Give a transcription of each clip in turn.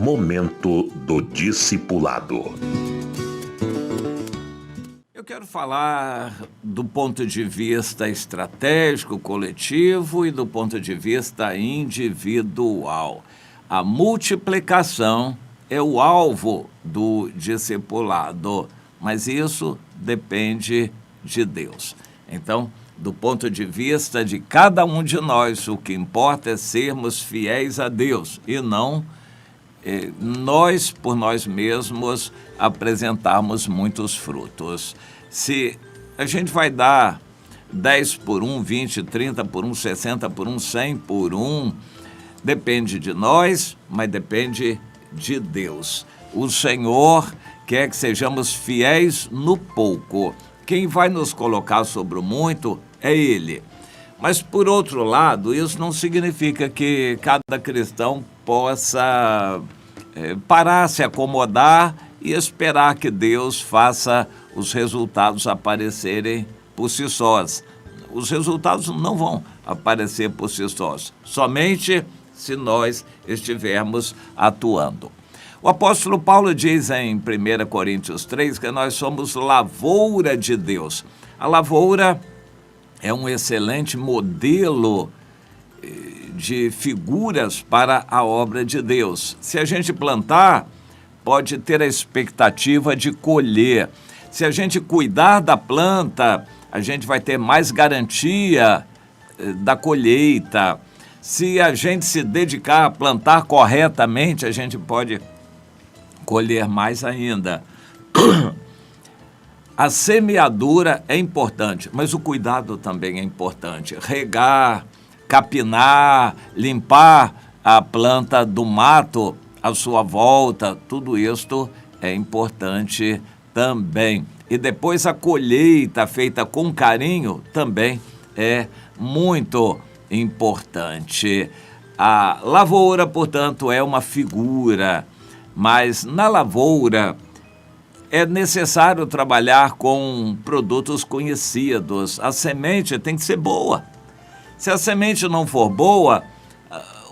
Momento do Discipulado. Eu quero falar do ponto de vista estratégico, coletivo e do ponto de vista individual. A multiplicação é o alvo do discipulado, mas isso depende de Deus. Então, do ponto de vista de cada um de nós, o que importa é sermos fiéis a Deus e não nós, por nós mesmos, apresentarmos muitos frutos. Se a gente vai dar 10 por 1, 20, 30 por 1, 60 por 1, 100 por 1, depende de nós, mas depende de Deus. O Senhor quer que sejamos fiéis no pouco. Quem vai nos colocar sobre o muito é Ele. Mas, por outro lado, isso não significa que cada cristão possa parar, se acomodar e esperar que Deus faça os resultados aparecerem por si sós. Os resultados não vão aparecer por si sós, somente se nós estivermos atuando. O apóstolo Paulo diz em 1 Coríntios 3 que nós somos lavoura de Deus. A lavoura é um excelente modelo de figuras para a obra de Deus. Se a gente plantar, pode ter a expectativa de colher. Se a gente cuidar da planta, a gente vai ter mais garantia da colheita. Se a gente se dedicar a plantar corretamente, a gente pode colher mais ainda. A semeadura é importante, mas o cuidado também é importante. Regar, capinar, limpar a planta do mato à sua volta, tudo isto é importante também. E depois a colheita feita com carinho também é muito importante. A lavoura, portanto, é uma figura, mas na lavoura é necessário trabalhar com produtos conhecidos. A semente tem que ser boa. Se a semente não for boa,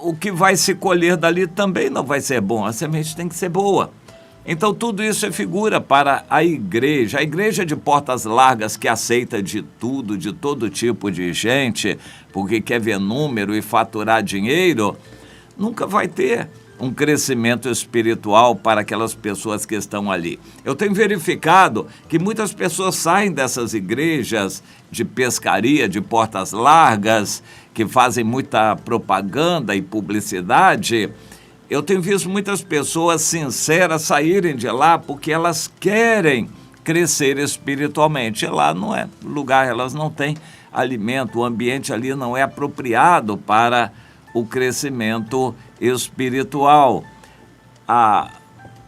o que vai se colher dali também não vai ser bom. A semente tem que ser boa. Então, tudo isso é figura para a igreja. A igreja de portas largas que aceita de tudo, de todo tipo de gente, porque quer ver número e faturar dinheiro, nunca vai ter um crescimento espiritual para aquelas pessoas que estão ali. Eu tenho verificado que muitas pessoas saem dessas igrejas de pescaria, de portas largas, que fazem muita propaganda e publicidade. Eu tenho visto muitas pessoas sinceras saírem de lá porque elas querem crescer espiritualmente. E lá não é lugar, elas não têm alimento, o ambiente ali não é apropriado para o crescimento espiritual. A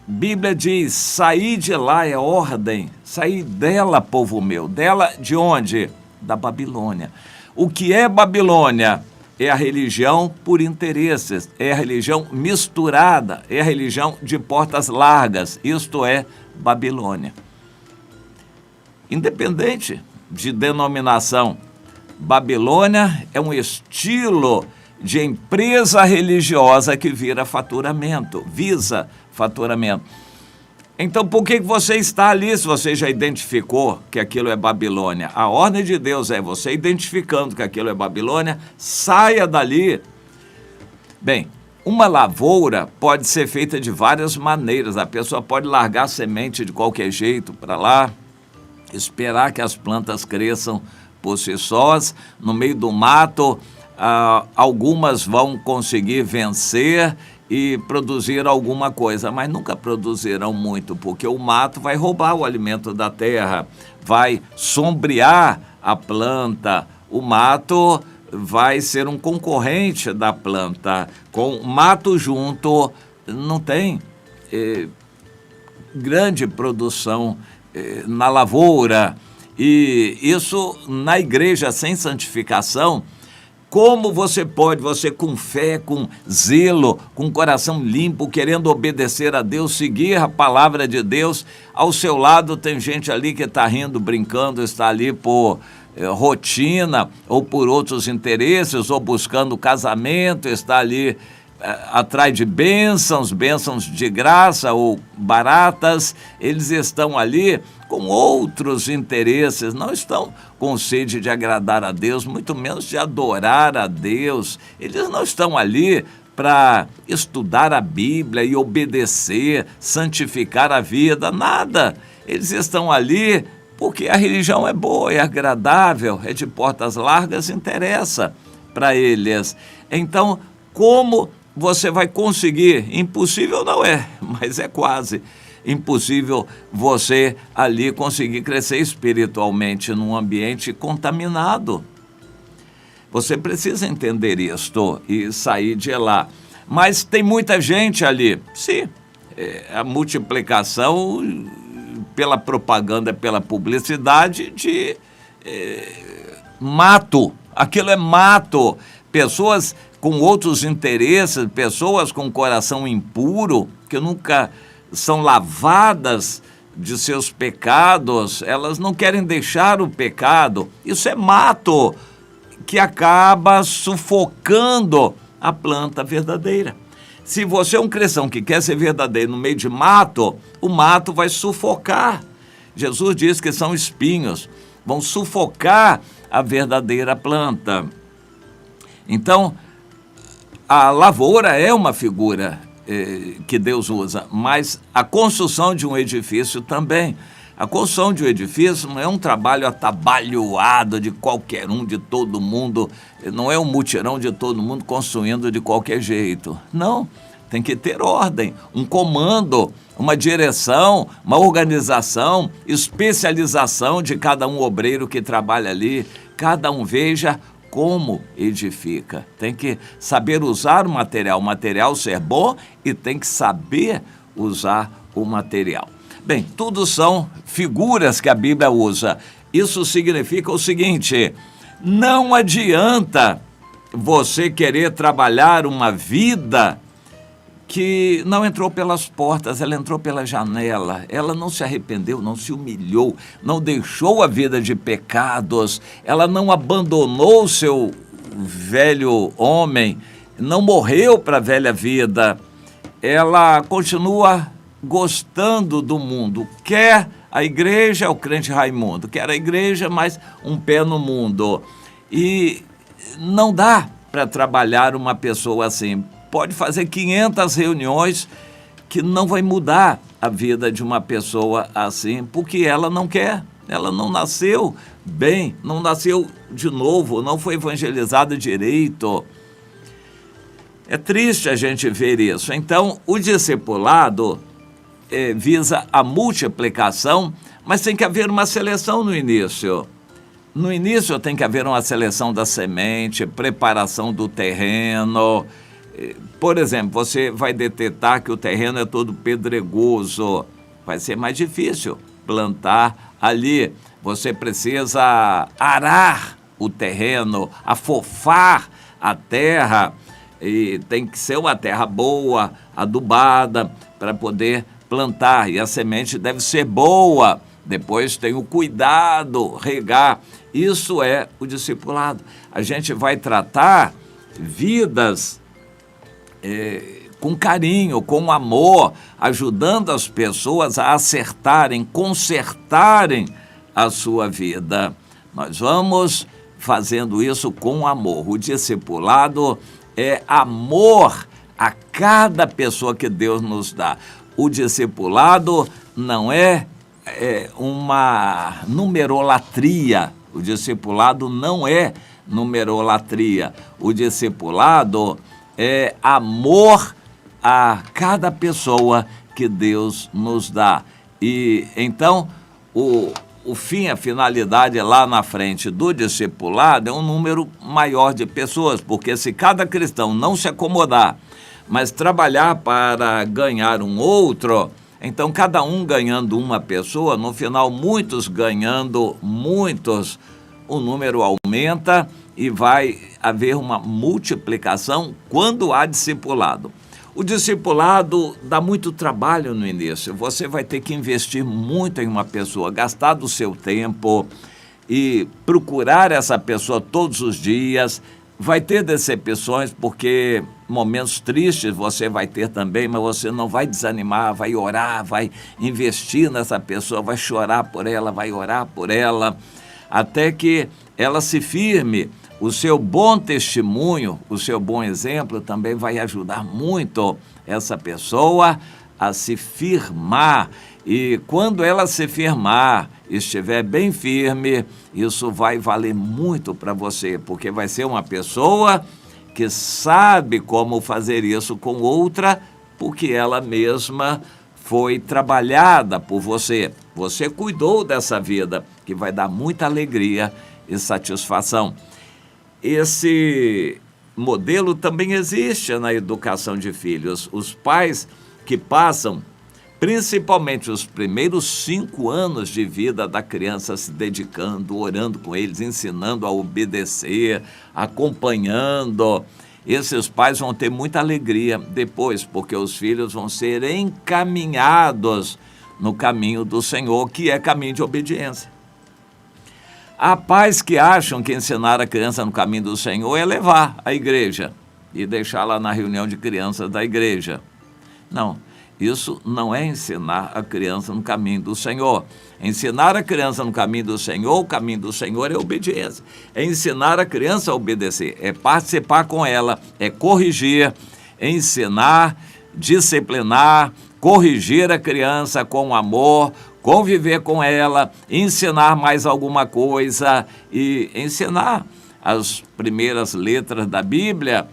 Bíblia diz, sair de lá é ordem, sair dela, povo meu. Dela de onde? Da Babilônia. O que é Babilônia? É a religião por interesses, é a religião misturada, é a religião de portas largas, isto é Babilônia. Independente de denominação, Babilônia é um estilo de empresa religiosa que visa faturamento. Então, por que você está ali se você já identificou que aquilo é Babilônia? A ordem de Deus é você identificando que aquilo é Babilônia, saia dali. Bem, uma lavoura pode ser feita de várias maneiras. A pessoa pode largar a semente de qualquer jeito para lá, esperar que as plantas cresçam por si sós, no meio do mato. Algumas vão conseguir vencer e produzir alguma coisa, mas nunca produzirão muito, porque o mato vai roubar o alimento da terra, vai sombrear a planta, o mato vai ser um concorrente da planta. Com mato junto, não tem grande produção na lavoura. E isso, na igreja sem santificação, como você com fé, com zelo, com coração limpo, querendo obedecer a Deus, seguir a palavra de Deus, ao seu lado tem gente ali que está rindo, brincando, está ali por rotina ou por outros interesses, ou buscando casamento, está ali atrás de bênçãos de graça ou baratas, eles estão ali com outros interesses, não estão com sede de agradar a Deus, muito menos de adorar a Deus. Eles não estão ali para estudar a Bíblia e obedecer, santificar a vida, nada. Eles estão ali porque a religião é boa, é agradável, é de portas largas, interessa para eles. Então, como você vai conseguir? Impossível não é, mas é quase impossível você ali conseguir crescer espiritualmente num ambiente contaminado. Você precisa entender isto e sair de lá. Mas tem muita gente ali. Sim, a multiplicação pela propaganda, pela publicidade de mato. Aquilo é mato. Pessoas com outros interesses, pessoas com coração impuro, que nunca são lavadas de seus pecados, elas não querem deixar o pecado. Isso é mato que acaba sufocando a planta verdadeira. Se você é um cristão que quer ser verdadeiro no meio de mato, o mato vai sufocar. Jesus diz que são espinhos, vão sufocar a verdadeira planta. Então, a lavoura é uma figura que Deus usa, mas a construção de um edifício também. A construção de um edifício não é um trabalho atabalhoado de qualquer um, de todo mundo, não é um mutirão de todo mundo construindo de qualquer jeito. Não, tem que ter ordem, um comando, uma direção, uma organização, especialização de cada um obreiro que trabalha ali, cada um veja como edifica. Tem que saber usar o material ser bom e tem que saber usar o material. Bem, tudo são figuras que a Bíblia usa. Isso significa o seguinte: não adianta você querer trabalhar uma vida que não entrou pelas portas, ela entrou pela janela. Ela não se arrependeu, não se humilhou, não deixou a vida de pecados, ela não abandonou o seu velho homem, não morreu para a velha vida. Ela continua gostando do mundo, quer a igreja, é o crente Raimundo, quer a igreja, mas um pé no mundo. E não dá para trabalhar uma pessoa assim. Pode fazer 500 reuniões que não vai mudar a vida de uma pessoa assim, porque ela não quer, ela não nasceu bem, não nasceu de novo, não foi evangelizada direito. É triste a gente ver isso. Então, o discipulado visa a multiplicação, mas tem que haver uma seleção no início. No início tem que haver uma seleção da semente, preparação do terreno. Por exemplo, você vai detectar que o terreno é todo pedregoso, vai ser mais difícil plantar ali. Você precisa arar o terreno, afofar a terra, e tem que ser uma terra boa, adubada, para poder plantar. E a semente deve ser boa. Depois tem o cuidado, regar. Isso é o discipulado. A gente vai tratar vidas com carinho, com amor, ajudando as pessoas a acertarem, consertarem a sua vida. Nós vamos fazendo isso com amor. O discipulado é amor a cada pessoa que Deus nos dá. O discipulado não é uma numerolatria. O discipulado não é numerolatria. O discipulado é amor a cada pessoa que Deus nos dá. E então, o fim, a finalidade lá na frente do discipulado é um número maior de pessoas, porque se cada cristão não se acomodar, mas trabalhar para ganhar um outro, então cada um ganhando uma pessoa, no final muitos ganhando muitos, o número aumenta e vai haver uma multiplicação quando há discipulado. O discipulado dá muito trabalho no início. Você vai ter que investir muito em uma pessoa, gastar do seu tempo e procurar essa pessoa todos os dias. Vai ter decepções porque momentos tristes você vai ter também, mas você não vai desanimar, vai orar, vai investir nessa pessoa, vai chorar por ela, vai orar por ela, até que ela se firme. O seu bom testemunho, o seu bom exemplo também vai ajudar muito essa pessoa a se firmar. E quando ela se firmar, estiver bem firme, isso vai valer muito para você, porque vai ser uma pessoa que sabe como fazer isso com outra, porque ela mesma foi trabalhada por você. Você cuidou dessa vida, que vai dar muita alegria e satisfação. Esse modelo também existe na educação de filhos. Os pais que passam, principalmente os primeiros 5 anos de vida da criança, se dedicando, orando com eles, ensinando a obedecer, acompanhando. Esses pais vão ter muita alegria depois, porque os filhos vão ser encaminhados no caminho do Senhor, que é caminho de obediência. Há pais que acham que ensinar a criança no caminho do Senhor é levar à igreja e deixá-la na reunião de crianças da igreja. Não, isso não é ensinar a criança no caminho do Senhor. Ensinar a criança no caminho do Senhor, o caminho do Senhor é obediência. É ensinar a criança a obedecer, é participar com ela, é corrigir, ensinar, disciplinar, corrigir a criança com amor, conviver com ela, ensinar mais alguma coisa e ensinar as primeiras letras da Bíblia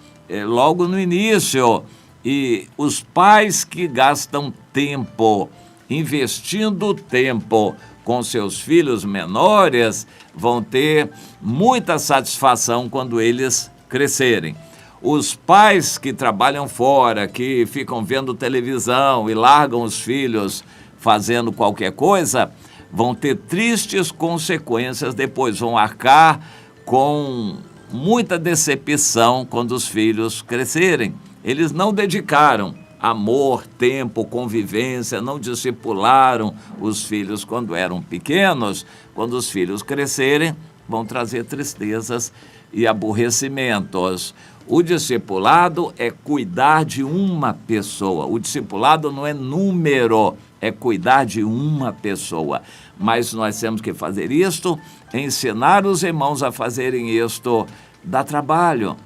logo no início. E os pais que gastam tempo, investindo tempo com seus filhos menores, vão ter muita satisfação quando eles crescerem. Os pais que trabalham fora, que ficam vendo televisão e largam os filhos fazendo qualquer coisa, vão ter tristes consequências depois, vão arcar com muita decepção quando os filhos crescerem. Eles não dedicaram amor, tempo, convivência, não discipularam os filhos quando eram pequenos. Quando os filhos crescerem, vão trazer tristezas e aborrecimentos. O discipulado é cuidar de uma pessoa. O discipulado não é número, é cuidar de uma pessoa. Mas nós temos que fazer isto, ensinar os irmãos a fazerem isto. Dá trabalho.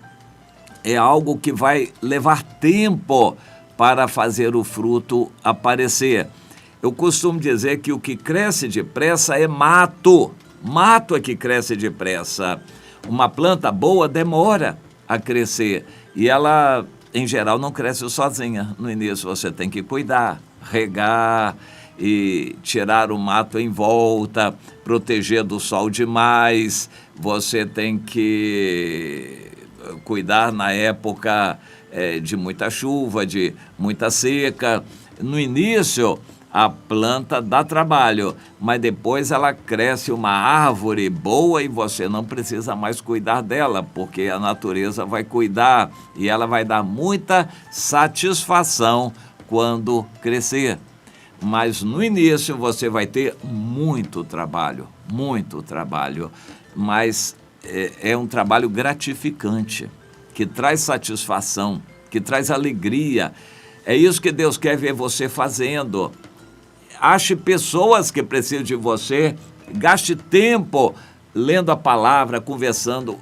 É algo que vai levar tempo para fazer o fruto aparecer. Eu costumo dizer que o que cresce depressa é mato. Mato é que cresce depressa. Uma planta boa demora a crescer e ela, em geral, não cresce sozinha. No início você tem que cuidar, regar e tirar o mato em volta, proteger do sol demais. Você tem que cuidar na época de muita chuva, de muita seca. No início, a planta dá trabalho, mas depois ela cresce uma árvore boa e você não precisa mais cuidar dela, porque a natureza vai cuidar e ela vai dar muita satisfação quando crescer. Mas no início você vai ter muito trabalho, mas é um trabalho gratificante, que traz satisfação, que traz alegria. É isso que Deus quer ver você fazendo. Ache pessoas que precisam de você, gaste tempo lendo a palavra, conversando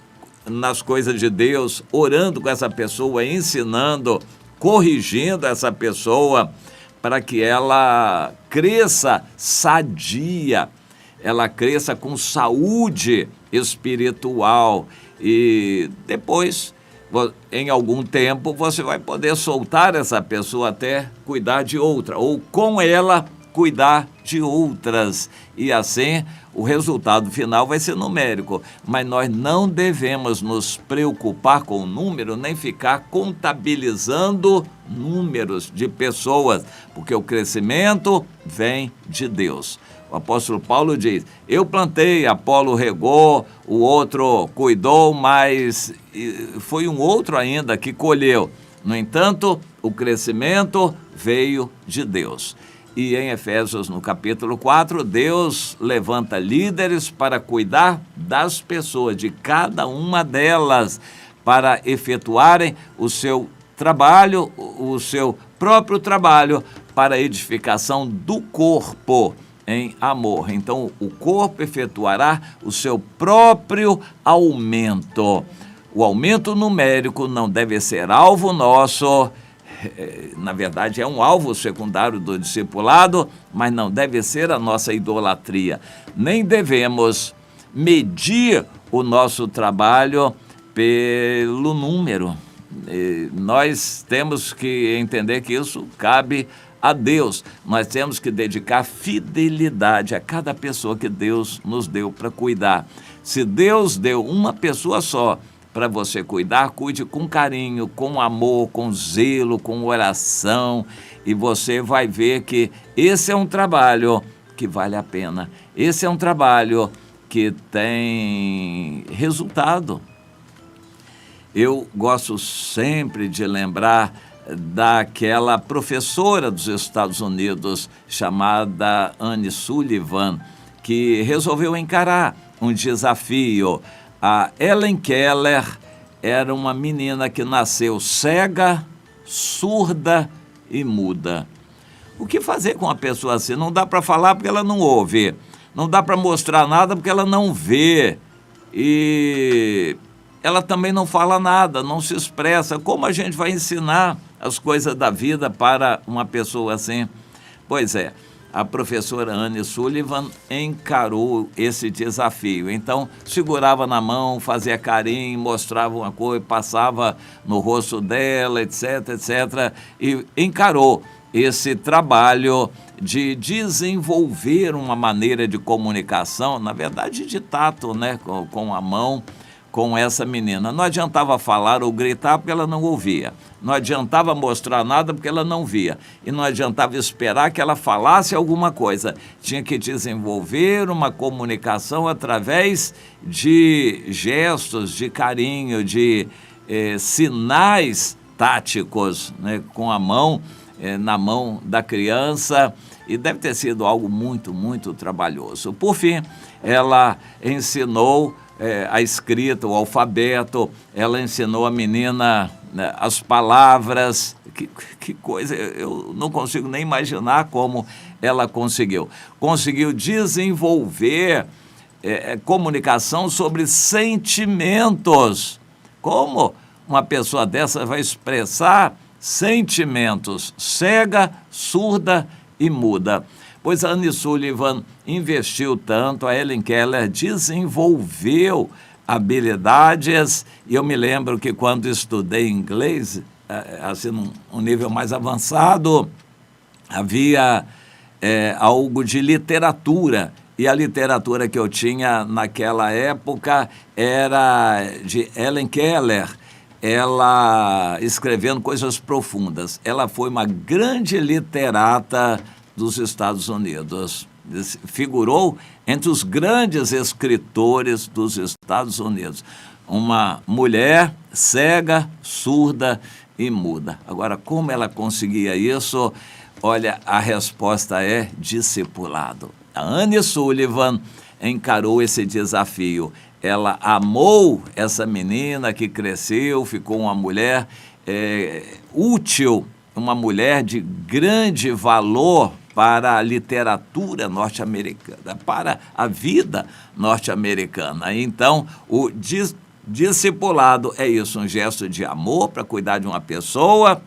nas coisas de Deus, orando com essa pessoa, ensinando, corrigindo essa pessoa, para que ela cresça sadia, ela cresça com saúde espiritual e depois, em algum tempo, você vai poder soltar essa pessoa até cuidar de outra, ou com ela cuidar de outras. E assim, o resultado final vai ser numérico. Mas nós não devemos nos preocupar com o número, nem ficar contabilizando números de pessoas, porque o crescimento vem de Deus. O apóstolo Paulo diz, eu plantei, Apolo regou, o outro cuidou, mas foi um outro ainda que colheu. No entanto, o crescimento veio de Deus. E em Efésios, no capítulo 4, Deus levanta líderes para cuidar das pessoas, de cada uma delas, para efetuarem o seu trabalho, o seu próprio trabalho, para a edificação do corpo em amor. Então, o corpo efetuará o seu próprio aumento. O aumento numérico não deve ser alvo nosso, na verdade é um alvo secundário do discipulado, mas não deve ser a nossa idolatria. Nem devemos medir o nosso trabalho pelo número. Nós temos que entender que isso cabe a Deus. Nós temos que dedicar fidelidade a cada pessoa que Deus nos deu para cuidar. Se Deus deu uma pessoa só para você cuidar, cuide com carinho, com amor, com zelo, com oração, e você vai ver que esse é um trabalho que vale a pena. Esse é um trabalho que tem resultado. Eu gosto sempre de lembrar daquela professora dos Estados Unidos chamada Annie Sullivan, que resolveu encarar um desafio. A Helen Keller era uma menina que nasceu cega, surda e muda. O que fazer com uma pessoa assim? Não dá para falar porque ela não ouve, não dá para mostrar nada porque ela não vê, e ela também não fala nada, não se expressa. Como a gente vai ensinar as coisas da vida para uma pessoa assim? Pois é, a professora Annie Sullivan encarou esse desafio. Então, segurava na mão, fazia carinho, mostrava uma coisa, passava no rosto dela, etc, etc, e encarou esse trabalho de desenvolver uma maneira de comunicação, na verdade de tato, né, com a mão, com essa menina. Não adiantava falar ou gritar porque ela não ouvia. Não adiantava mostrar nada porque ela não via. E não adiantava esperar que ela falasse alguma coisa. Tinha que desenvolver uma comunicação através de gestos, de carinho, de sinais táticos, né, com a mão, na mão da criança. E deve ter sido algo muito, muito trabalhoso. Por fim, ela ensinou a escrita, o alfabeto, ela ensinou a menina, né, as palavras. Que coisa, eu não consigo nem imaginar como ela conseguiu. Conseguiu desenvolver comunicação sobre sentimentos. Como uma pessoa dessa vai expressar sentimentos? Cega, surda e muda. Pois a Annie Sullivan investiu tanto, a Helen Keller desenvolveu habilidades, e eu me lembro que quando estudei inglês, assim, num nível mais avançado, havia algo de literatura, e a literatura que eu tinha naquela época era de Helen Keller, ela escrevendo coisas profundas. Ela foi uma grande literata dos Estados Unidos, figurou entre os grandes escritores dos Estados Unidos. Uma mulher cega, surda e muda. Agora, como ela conseguia isso? Olha, a resposta é discipulado. A Annie Sullivan encarou esse desafio. Ela amou essa menina que cresceu, ficou uma mulher útil, uma mulher de grande valor para a literatura norte-americana, para a vida norte-americana. Então, o discipulado é isso, um gesto de amor para cuidar de uma pessoa.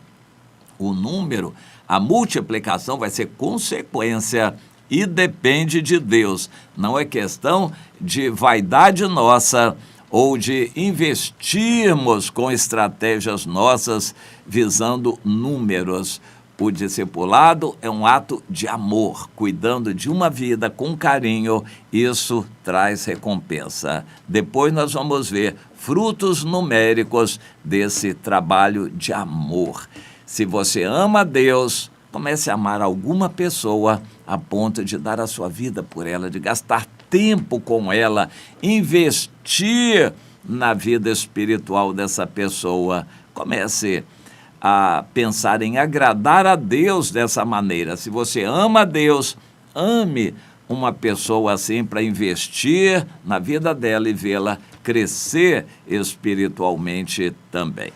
O número, a multiplicação vai ser consequência e depende de Deus. Não é questão de vaidade nossa ou de investirmos com estratégias nossas visando números. O discipulado é um ato de amor, cuidando de uma vida com carinho, isso traz recompensa. Depois nós vamos ver frutos numéricos desse trabalho de amor. Se você ama a Deus, comece a amar alguma pessoa a ponto de dar a sua vida por ela, de gastar tempo com ela, investir na vida espiritual dessa pessoa. Comece a pensar em agradar a Deus dessa maneira. Se você ama a Deus, ame uma pessoa assim para investir na vida dela e vê-la crescer espiritualmente também.